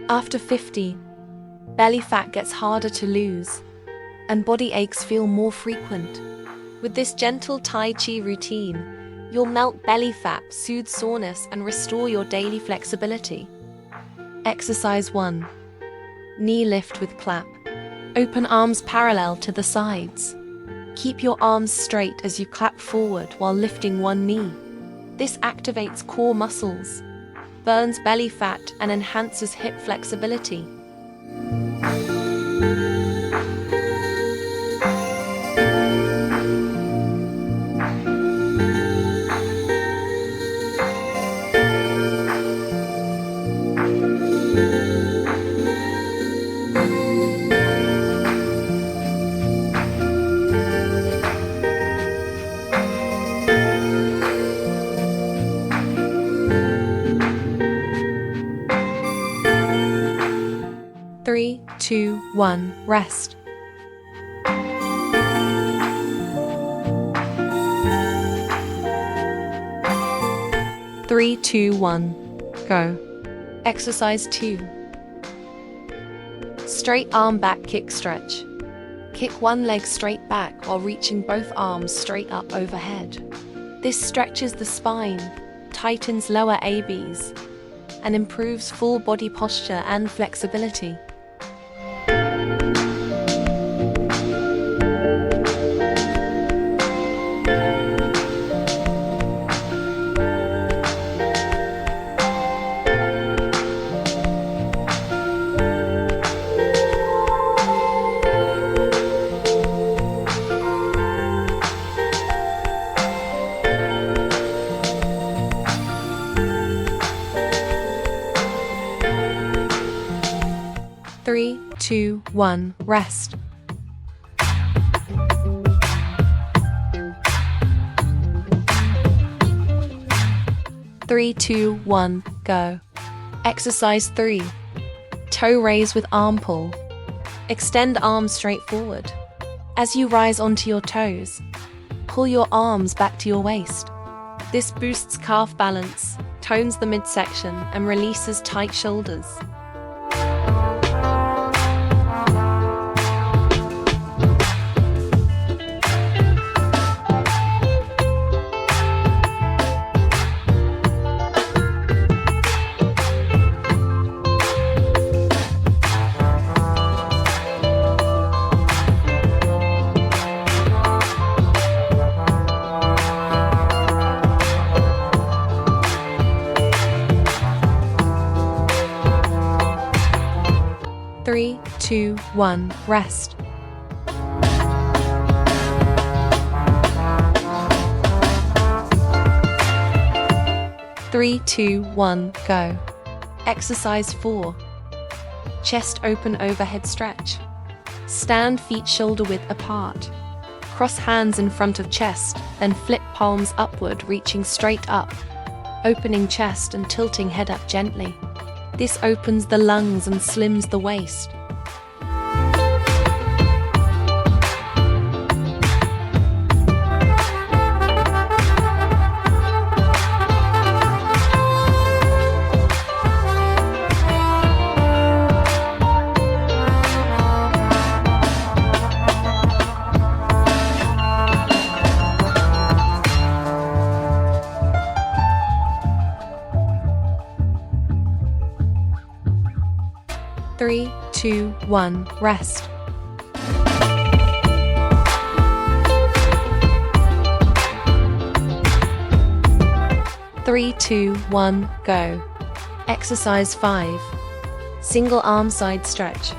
After 50, belly fat gets harder to lose, and body aches feel more frequent. With this gentle Tai Chi routine, you'll melt belly fat, soothe soreness, and restore your daily flexibility. Exercise 1. Knee lift with clap. Open arms parallel to the sides. Keep your arms straight as you clap forward while lifting one knee. This activates core muscles, burns belly fat, and enhances hip flexibility. Three, two, one, rest. Three, two, one, go. Exercise 2. Straight arm back kick stretch. Kick one leg straight back while reaching both arms straight up overhead. This stretches the spine, tightens lower ABs, and improves full body posture and flexibility. Three, two, one, rest. Three, two, one, go. Exercise 3. Toe raise with arm pull. Extend arms straight forward. As you rise onto your toes, pull your arms back to your waist. This boosts calf balance, tones the midsection, and releases tight shoulders. Three, two, one, rest. Three, two, one, go. Exercise 4. Chest open overhead stretch. Stand feet shoulder width apart. Cross hands in front of chest, then flip palms upward, reaching straight up, opening chest and tilting head up gently. This opens the lungs and slims the waist. Three, two, one, rest. Three, two, one, go. Exercise 5. Single arm side stretch.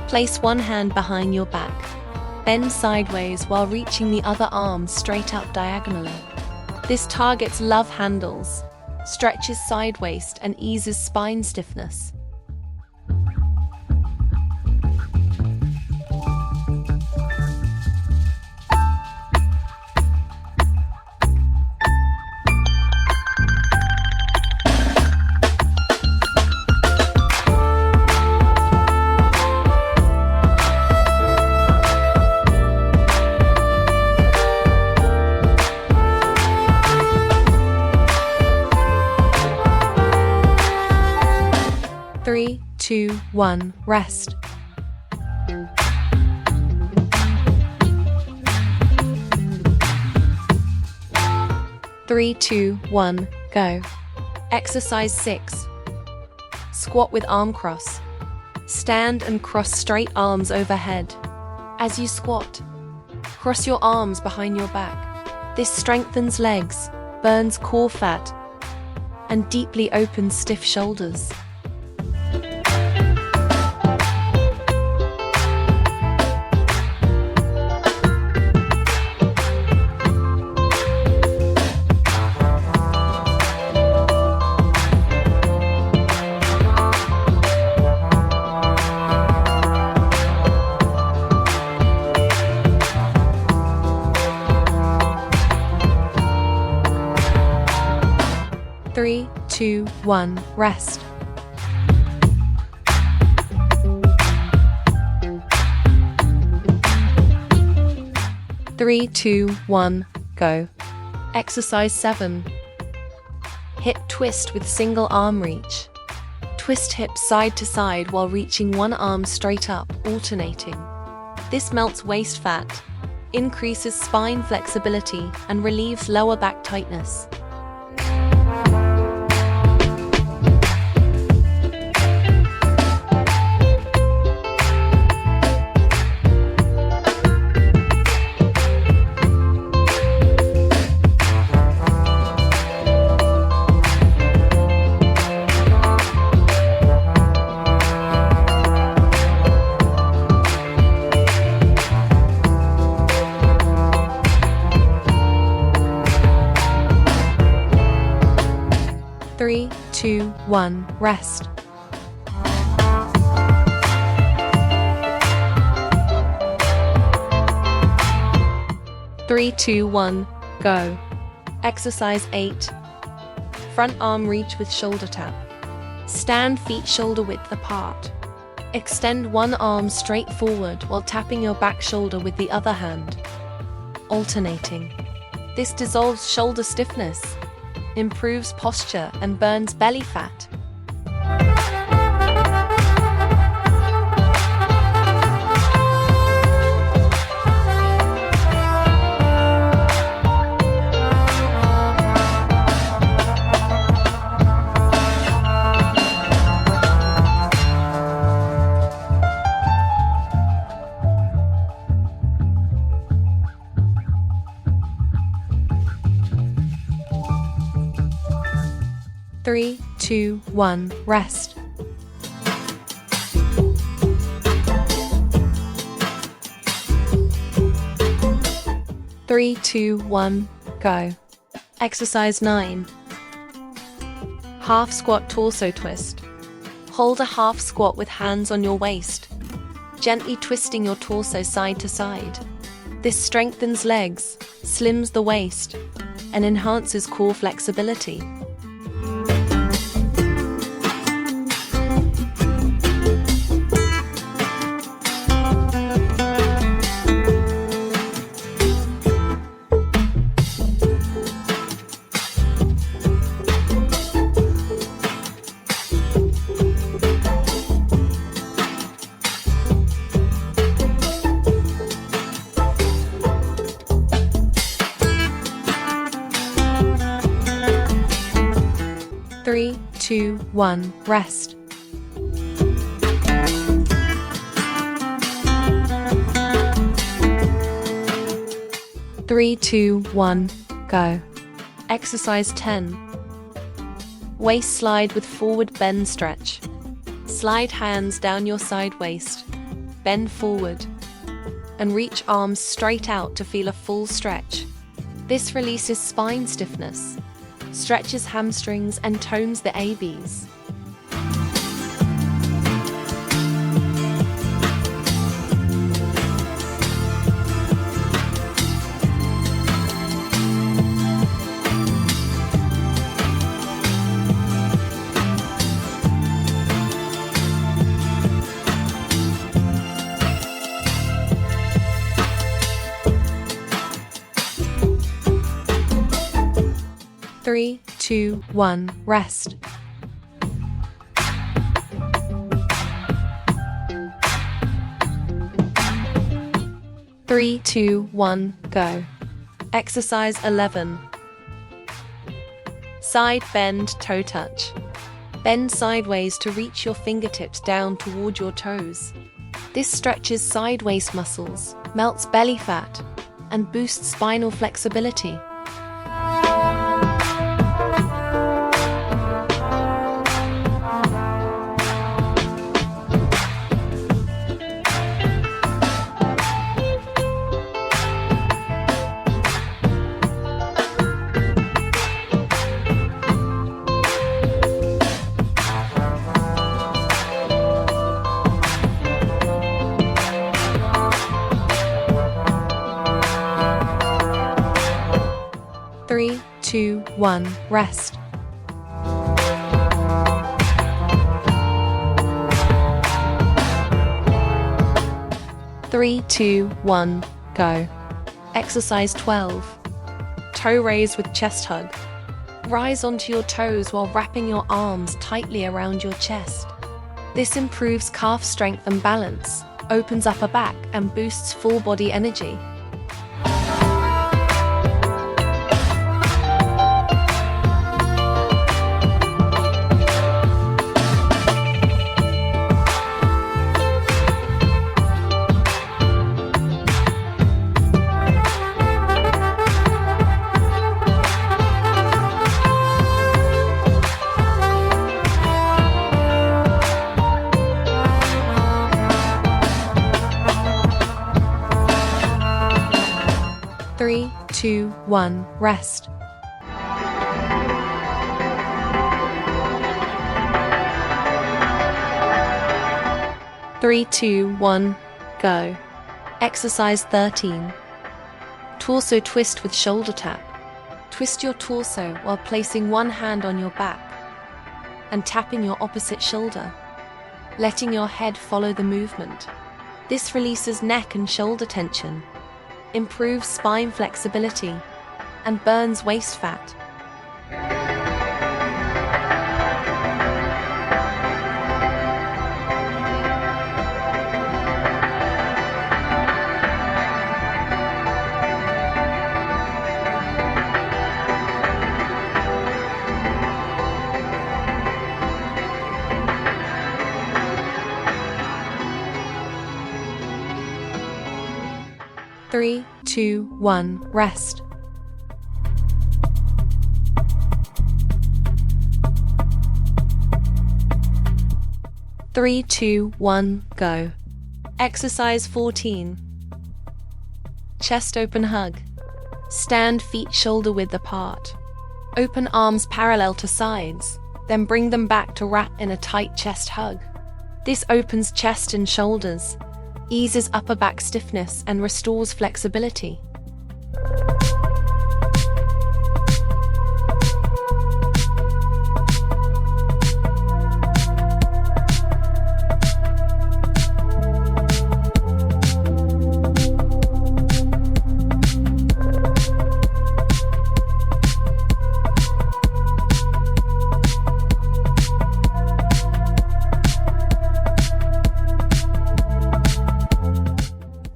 Place one hand behind your back. Bend sideways while reaching the other arm straight up diagonally. This targets love handles, stretches side waist, and eases spine stiffness. 2, 1, rest. 3, 2, 1, go. Exercise 6. Squat with arm cross. Stand and cross straight arms overhead. As you squat, cross your arms behind your back. This strengthens legs, burns core fat, and deeply opens stiff shoulders. Three, 2, 1, rest. 3, 2, 1, go. Exercise 7. Hip twist with single arm reach. Twist hips side to side while reaching one arm straight up, alternating. This melts waist fat, increases spine flexibility, and relieves lower back tightness. 3, 2, 1, rest. 3, 2, 1, go. Exercise 8. Front arm reach with shoulder tap. Stand feet shoulder width apart. Extend one arm straight forward while tapping your back shoulder with the other hand, alternating. This dissolves shoulder stiffness, improves posture, and burns belly fat. Three, 2, 1, rest. 3, 2, 1, go. Exercise 9. Half squat torso twist. Hold a half squat with hands on your waist, gently twisting your torso side to side. This strengthens legs, slims the waist, and enhances core flexibility. 3, 2, 1, rest. 3, 2, 1, go. Exercise 10. Waist slide with forward bend stretch. Slide hands down your side waist, bend forward, and reach arms straight out to feel a full stretch. This releases spine stiffness, stretches hamstrings, and tones the ABs. Three, 2, 1, rest. 3, 2, 1, go. Exercise 11. Side bend toe touch. Bend sideways to reach your fingertips down toward your toes. This stretches side waist muscles, melts belly fat, and boosts spinal flexibility. Three, 2, 1, rest. Three, 2, 1, go. Exercise 12. Toe raise with chest hug. Rise onto your toes while wrapping your arms tightly around your chest. This improves calf strength and balance, opens upper back, and boosts full body energy. 3, 2, 1, rest. Three, 2, 1, go. Exercise 13. Torso twist with shoulder tap. Twist your torso while placing one hand on your back and tapping your opposite shoulder, letting your head follow the movement. This releases neck and shoulder tension, improves spine flexibility, and burns waist fat. Three, 2, 1, rest. Three, 2, 1, go. Exercise 14. Chest open hug. Stand feet shoulder width apart. Open arms parallel to sides, then bring them back to wrap in a tight chest hug. This opens chest and shoulders, eases upper back stiffness, and restores flexibility.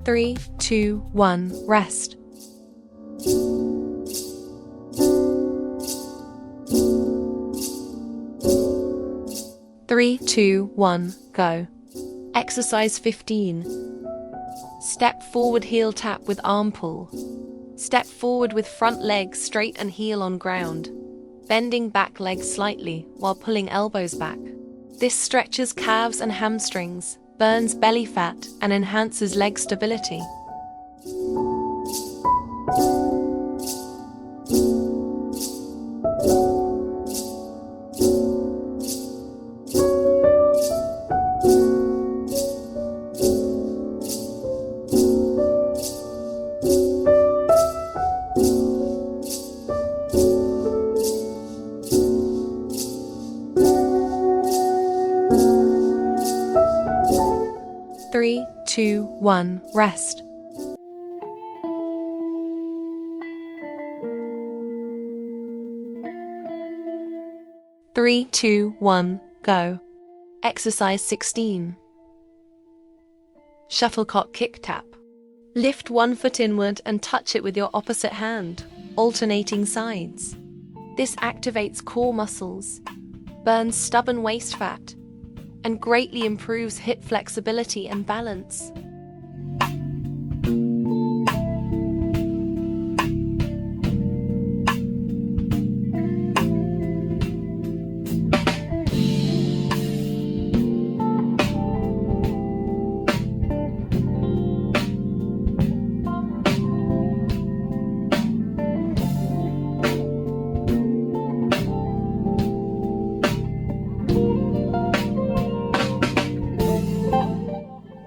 Three, 2, 1, rest. Three, 2, 1, go. Exercise 15. Step forward heel tap with arm pull. Step forward with front leg straight and heel on ground, bending back legs slightly while pulling elbows back. This stretches calves and hamstrings, burns belly fat, and enhances leg stability. Three, 2, 1, rest. Three, 2, 1, go. Exercise 16. Shuttlecock kick tap. Lift one foot inward and touch it with your opposite hand, alternating sides. This activates core muscles, burns stubborn waist fat, and greatly improves hip flexibility and balance.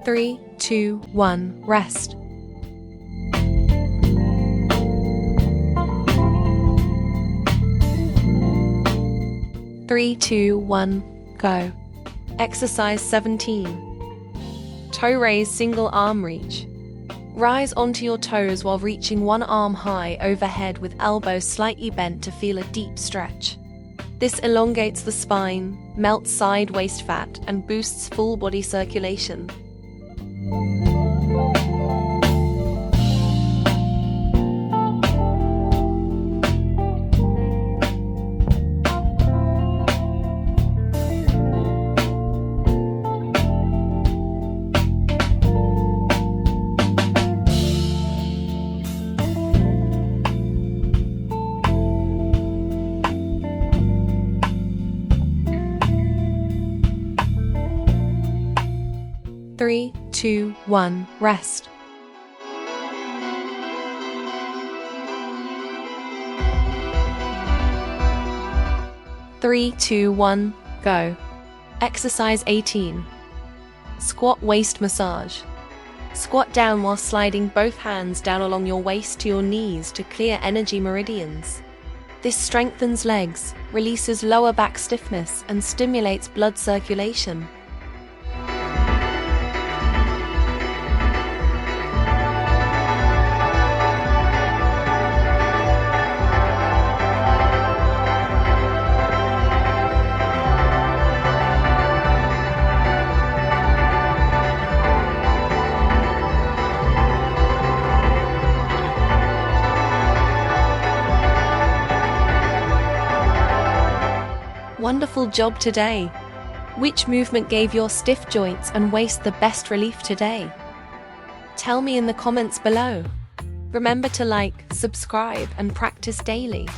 Three, two, one, rest. 3, 2, 1, go. Exercise 17. Toe raise single arm reach. Rise onto your toes while reaching one arm high overhead with elbows slightly bent to feel a deep stretch. This elongates the spine, melts side waist fat, and boosts full body circulation. Three, two, one, rest. 3, 2, 1, go. Exercise 18. Squat waist massage. Squat down while sliding both hands down along your waist to your knees to clear energy meridians. This strengthens legs, releases lower back stiffness, and stimulates blood circulation. Wonderful job today! Which movement gave your stiff joints and waist the best relief today? Tell me in the comments below. Remember to like, subscribe, and practice daily.